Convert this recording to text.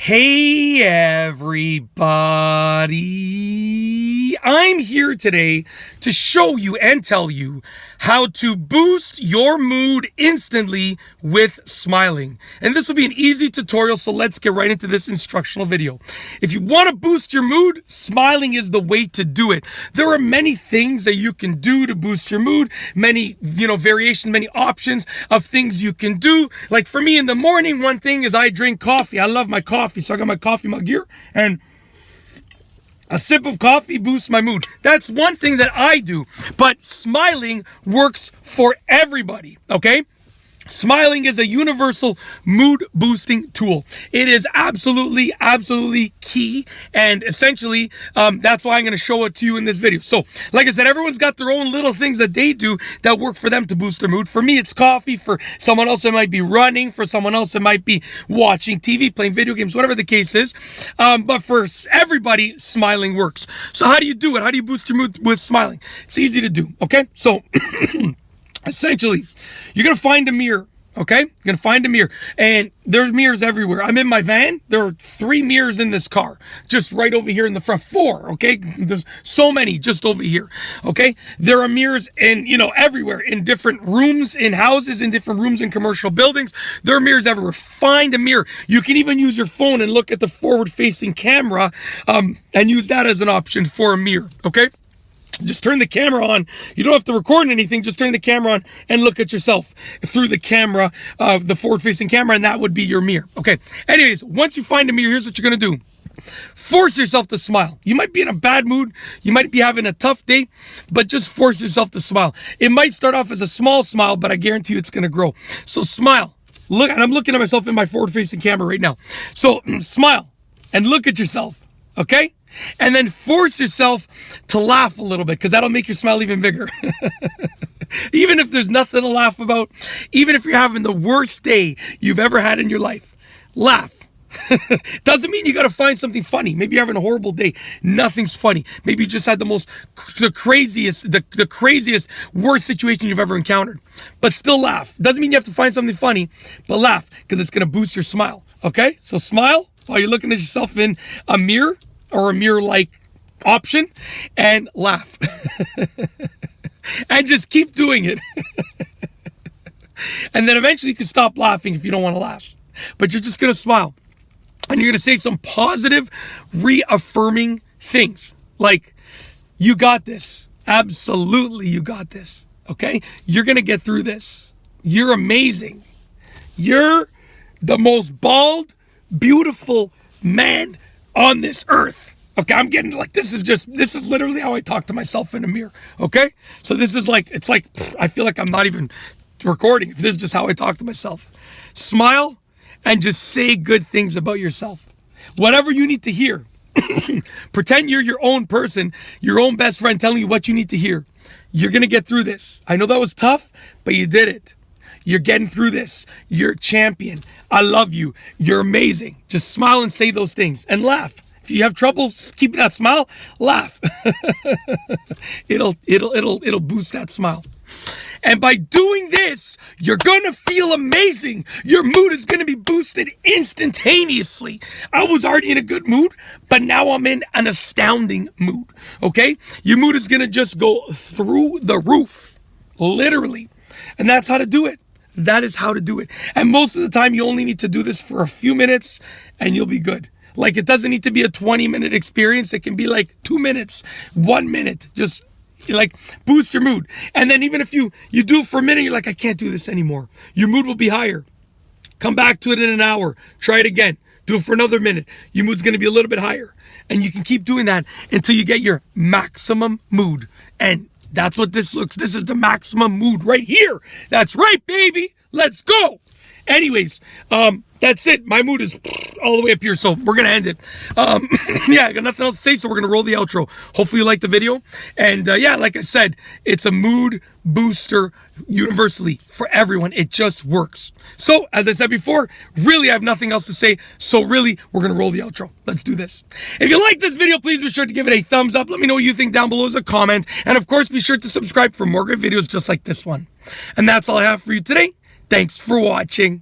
Hey everybody, I'm here today to show you and tell you how to boost your mood instantly with smiling. And this will be an easy tutorial, so let's get right into this instructional video. If you want to boost your mood, smiling is the way to do it. There are many things that you can do to boost your mood, many, variations, many options of things you can do. Like for me in the morning, one thing is I drink coffee. I love my coffee, so I got my coffee mug here, and a sip of coffee boosts my mood. That's one thing that I do, but smiling works for everybody, okay? Smiling is a universal mood boosting tool. It is absolutely key, and essentially that's why I'm going to show it to you in this video. So like I said, everyone's got their own little things that they do that work for them to boost their mood. For me, it's coffee. For someone else, it might be running. For someone else, it might be watching TV, playing video games, whatever the case is. But for everybody, smiling works. So how do you do it? How do you boost your mood with smiling? It's easy to do, okay? So essentially, you're going to find a mirror, okay? You're going to find a mirror, and there's mirrors everywhere. I'm in my van. There are 3 mirrors in this car, just right over here in the front. 4, okay? There's so many just over here, okay? There are mirrors everywhere, in different rooms, in houses, in different rooms, in commercial buildings. There are mirrors everywhere. Find a mirror. You can even use your phone and look at the forward-facing camera and use that as an option for a mirror, okay? Just turn the camera on. You don't have to record anything. Just turn the camera on and look at yourself through the camera, the forward-facing camera, and that would be your mirror. Okay. Anyways, once you find a mirror, here's what you're going to do. Force yourself to smile. You might be in a bad mood. You might be having a tough day, but just force yourself to smile. It might start off as a small smile, but I guarantee you it's going to grow. So smile. Look, and I'm looking at myself in my forward-facing camera right now. So smile and look at yourself. Okay? And then force yourself to laugh a little bit, because that'll make your smile even bigger. Even if there's nothing to laugh about, even if you're having the worst day you've ever had in your life, laugh. Doesn't mean you got to find something funny. Maybe you're having a horrible day. Nothing's funny. Maybe you just had the craziest, worst situation you've ever encountered. But still laugh. Doesn't mean you have to find something funny, but laugh, because it's going to boost your smile. Okay? So smile while you're looking at yourself in a mirror, or a mirror-like option, and laugh. And just keep doing it. And then eventually you can stop laughing if you don't want to laugh. But you're just going to smile. And you're going to say some positive, reaffirming things. Like, you got this. Absolutely, you got this. Okay? You're going to get through this. You're amazing. You're the most bald, beautiful man on this earth. Okay, I'm getting like, this is literally how I talk to myself in a mirror. Okay, so this is like, it's like, I feel like I'm not even recording if this is just how I talk to myself. Smile and just say good things about yourself. Whatever you need to hear. Pretend you're your own person, your own best friend telling you what you need to hear. You're gonna get through this. I know that was tough, but you did it. You're getting through this. You're a champion. I love you. You're amazing. Just smile and say those things and laugh. If you have trouble keeping that smile, laugh. It'll boost that smile. And by doing this, you're going to feel amazing. Your mood is going to be boosted instantaneously. I was already in a good mood, but now I'm in an astounding mood. Okay? Your mood is going to just go through the roof. Literally. And that's how to do it. That is how to do it. And most of the time, you only need to do this for a few minutes and you'll be good. Like, it doesn't need to be a 20-minute experience. It can be like 2 minutes, 1 minute. Just like boost your mood. And then even if you do it for a minute, you're like, I can't do this anymore. Your mood will be higher. Come back to it in an hour. Try it again. Do it for another minute. Your mood's going to be a little bit higher. And you can keep doing that until you get your maximum mood. And that's what this looks. This is the maximum mood right here. That's right, baby. Let's go. Anyways, that's it. My mood is all the way up here, so we're going to end it. Yeah, I got nothing else to say, so we're going to roll the outro. Hopefully you liked the video. And yeah, like I said, it's a mood booster universally for everyone. It just works. So, as I said before, really I have nothing else to say, so really, we're going to roll the outro. Let's do this. If you like this video, please be sure to give it a thumbs up. Let me know what you think down below as a comment. And of course, be sure to subscribe for more great videos just like this one. And that's all I have for you today. Thanks for watching.